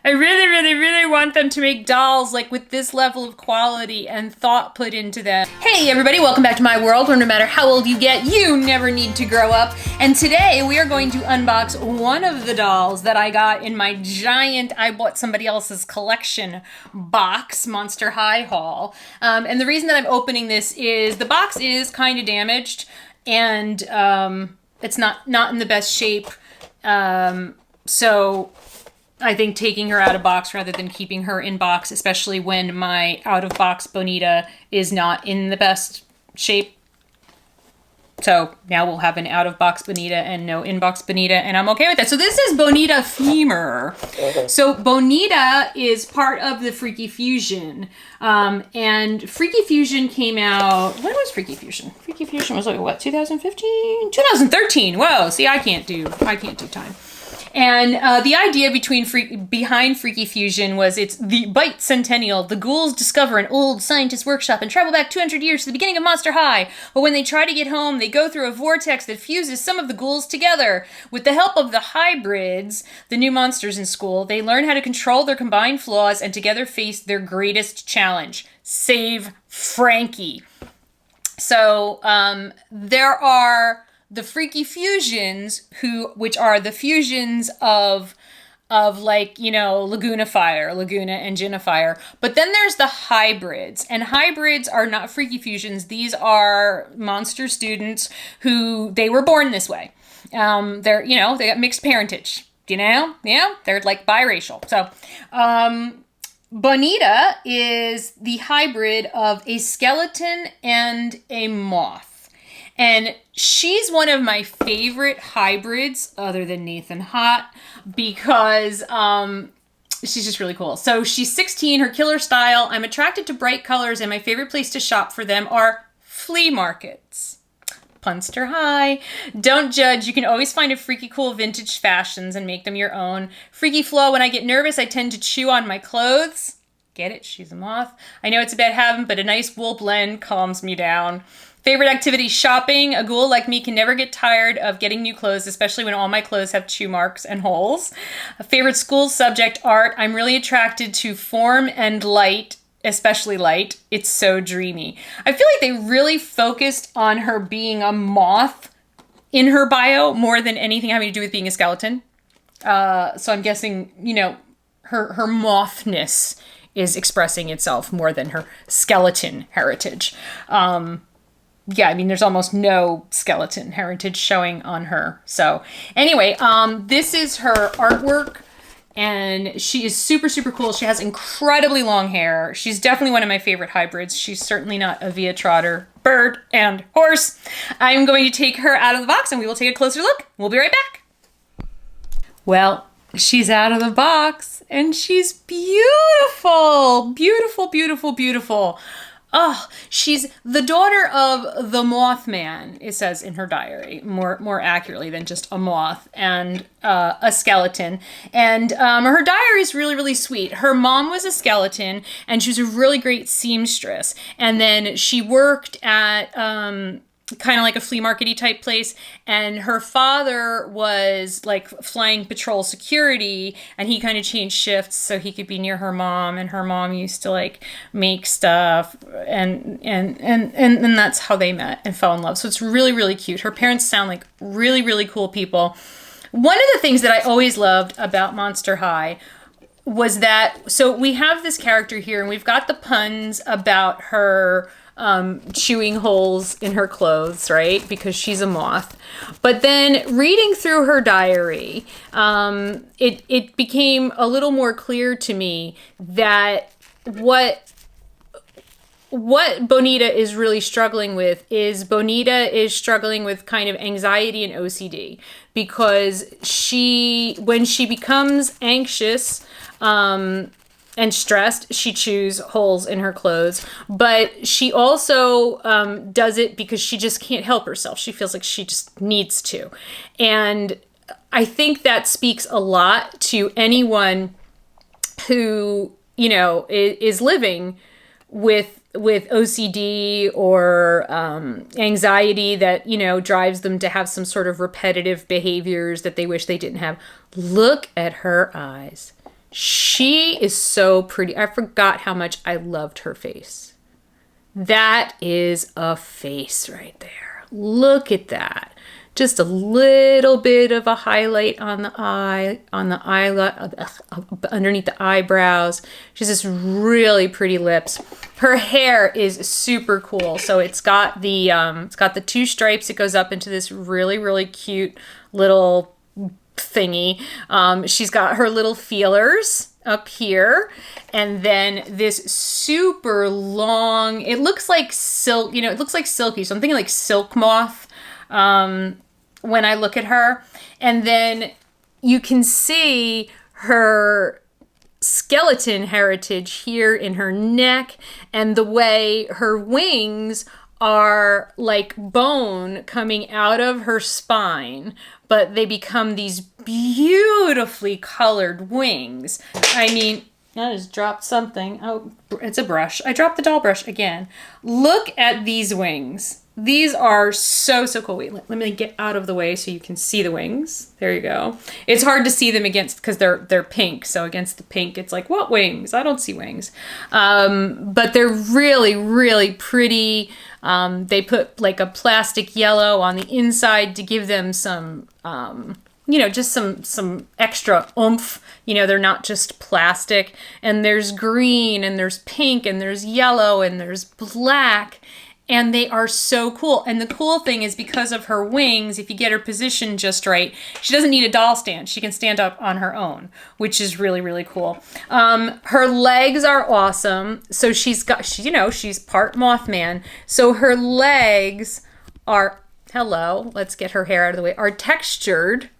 I really, really, really want them to make dolls like with this level of quality and thought put into them. Hey everybody, welcome back to my world where no matter how old you get, you never need to grow up. And today we are going to unbox one of the dolls that I got in my giant, I bought somebody else's collection box, Monster High haul. And the reason that I'm opening this is the box is kind of damaged and it's not in the best shape. So I think taking her out of box rather than keeping her in box, especially when my out-of-box Bonita is not in the best shape. So now we'll have an out-of-box Bonita and no in-box Bonita, and I'm okay with that. So this is Bonita Femur. So Bonita is part of the Freaky Fusion. And Freaky Fusion came out, when was Freaky Fusion? Freaky Fusion was like, what, 2015? 2013. Whoa, see, I can't do time. And the idea behind Freaky Fusion was it's the bicentennial. The ghouls discover an old scientist workshop and travel back 200 years to the beginning of Monster High. But when they try to get home, they go through a vortex that fuses some of the ghouls together. With the help of the hybrids, the new monsters in school, they learn how to control their combined flaws and together face their greatest challenge: save Frankie. So there are the Freaky Fusions, which are the fusions of like, you know, Laguna and Gina Fire. But then there's the hybrids, and hybrids are not Freaky Fusions. These are monster students who, they were born this way. They're, you know, they got mixed parentage, you know? Yeah, they're like biracial. So, Bonita is the hybrid of a skeleton and a moth. And she's one of my favorite hybrids, other than Nathan Hot, because she's just really cool. So she's 16, her killer style. I'm attracted to bright colors, and my favorite place to shop for them are flea markets. Punster High. Don't judge. You can always find a freaky cool vintage fashions and make them your own. Freaky flaw: when I get nervous, I tend to chew on my clothes. Get it? She's a moth. I know it's a bad habit, but a nice wool blend calms me down. Favorite activity: shopping. A ghoul like me can never get tired of getting new clothes, especially when all my clothes have chew marks and holes. A favorite school subject: art. I'm really attracted to form and light, especially light. It's so dreamy. I feel like they really focused on her being a moth in her bio more than anything having to do with being a skeleton. So I'm guessing, you know, her mothness is expressing itself more than her skeleton heritage. Yeah, I mean, there's almost no skeleton heritage showing on her. So anyway, this is her artwork, and she is super, super cool. She has incredibly long hair. She's definitely one of my favorite hybrids. She's certainly not a Via Trotter, bird, and horse. I'm going to take her out of the box, and we will take a closer look. We'll be right back. Well, she's out of the box, and she's beautiful. Beautiful, beautiful, beautiful. Oh, she's the daughter of the Mothman, it says in her diary, more accurately than just a moth, and a skeleton. And her diary is really, really sweet. Her mom was a skeleton, and she was a really great seamstress. And then she worked at kind of like a flea market-y type place, and her father was like flying patrol security, and he kind of changed shifts so he could be near her mom, and her mom used to like make stuff, and that's how they met and fell in love. So it's really, really cute. Her parents sound like really, really cool people. One of the things that I always loved about Monster High was that, so we have this character here, and we've got the puns about her chewing holes in her clothes, right? Because she's a moth. But then reading through her diary, it became a little more clear to me that what Bonita is really struggling with is struggling with kind of anxiety and OCD, because when she becomes anxious, and stressed, she chews holes in her clothes. But she also does it because she just can't help herself. She feels like she just needs to. And I think that speaks a lot to anyone who, you know, is living with OCD or anxiety that, you know, drives them to have some sort of repetitive behaviors that they wish they didn't have. Look at her eyes. She is so pretty. I forgot how much I loved her face. That is a face right there. Look at that. Just a little bit of a highlight on the eye, underneath the eyebrows. She has this really pretty lips. Her hair is super cool. So it's got the two stripes. It goes up into this really, really cute little thingy. She's got her little feelers up here, and then this super long, it looks like silk, it looks like silky, so I'm thinking like silk moth when I look at her. And then you can see her skeleton heritage here in her neck, and the way her wings are like bone coming out of her spine, but they become these beautifully colored wings. I mean, I just dropped something. Oh, it's a brush. I dropped the doll brush again. Look at these wings. These are so, so cool. Wait, let me get out of the way so you can see the wings. There you go. It's hard to see them against, because they're pink. So against the pink, it's like, what wings? I don't see wings. But they're really, really pretty. They put like a plastic yellow on the inside to give them some, just some extra oomph. They're not just plastic. And there's green, and there's pink, and there's yellow, and there's black. And they are so cool. And the cool thing is, because of her wings, if you get her positioned just right, she doesn't need a doll stand. She can stand up on her own, which is really, really cool. Her legs are awesome. So she's part Mothman. So her legs are, let's get her hair out of the way, are textured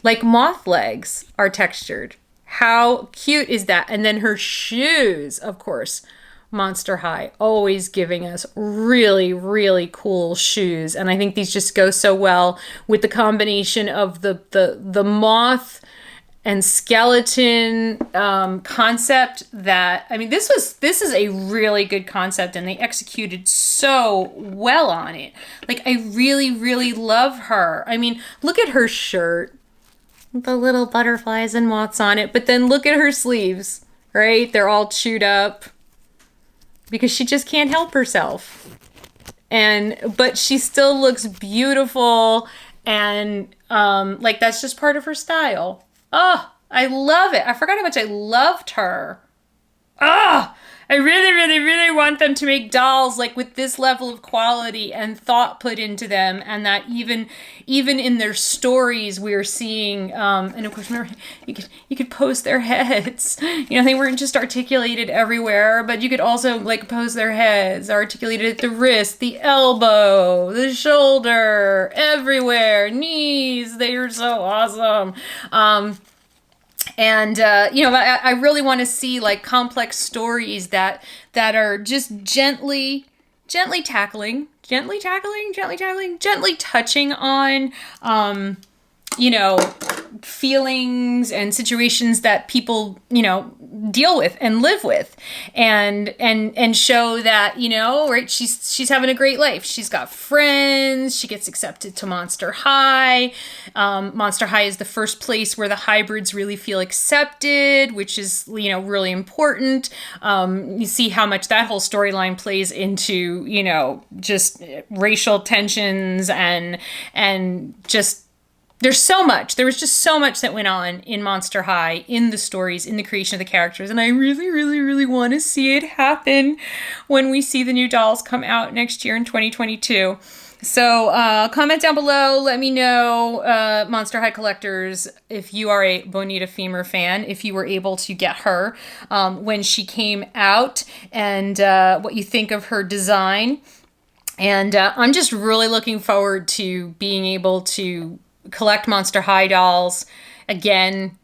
like moth legs are textured. How cute is that? And then her shoes, of course, Monster High, always giving us really, really cool shoes. And I think these just go so well with the combination of the moth and skeleton concept. That, I mean, this is a really good concept, and they executed so well on it. Like, I really, really love her. I mean, look at her shirt, the little butterflies and moths on it, but then look at her sleeves, right? They're all chewed up, because she just can't help herself. But she still looks beautiful, and like, that's just part of her style. Oh, I love it. I forgot how much I loved her. Ah, I really, really, really want them to make dolls like with this level of quality and thought put into them, and that even in their stories we're seeing, and of course, remember, you could pose their heads. They weren't just articulated everywhere, but you could also like pose their heads, articulated at the wrist, the elbow, the shoulder, everywhere, knees. They are so awesome. And I really want to see like complex stories that are just gently touching on, feelings and situations that people, deal with and live with, and show that, right, she's having a great life. She's got friends. She gets accepted to Monster High. Monster High is the first place where the hybrids really feel accepted, which is, really important. You see how much that whole storyline plays into, just racial tensions and just, there was just so much that went on in Monster High, in the stories, in the creation of the characters, and I really, really, really want to see it happen when we see the new dolls come out next year in 2022. So comment down below, let me know, Monster High collectors, if you are a Bonita Femur fan, if you were able to get her when she came out, and what you think of her design. And I'm just really looking forward to being able to collect Monster High dolls again.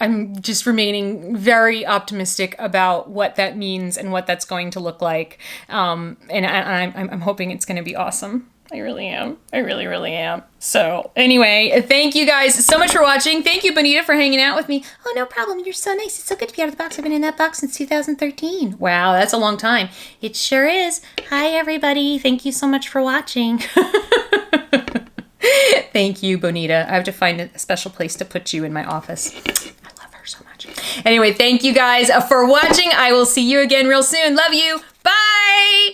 I'm just remaining very optimistic about what that means and what that's going to look like. And I'm hoping it's going to be awesome. I really am. I really, really am. So anyway, thank you guys so much for watching. Thank you, Bonita, for hanging out with me. Oh, no problem. You're so nice. It's so good to be out of the box. I've been in that box since 2013. Wow, that's a long time. It sure is. Hi, everybody. Thank you so much for watching. Thank you, Bonita. I have to find a special place to put you in my office. I love her. her so much. Anyway, thank you guys for watching. I will see you again real soon. Love you. Bye.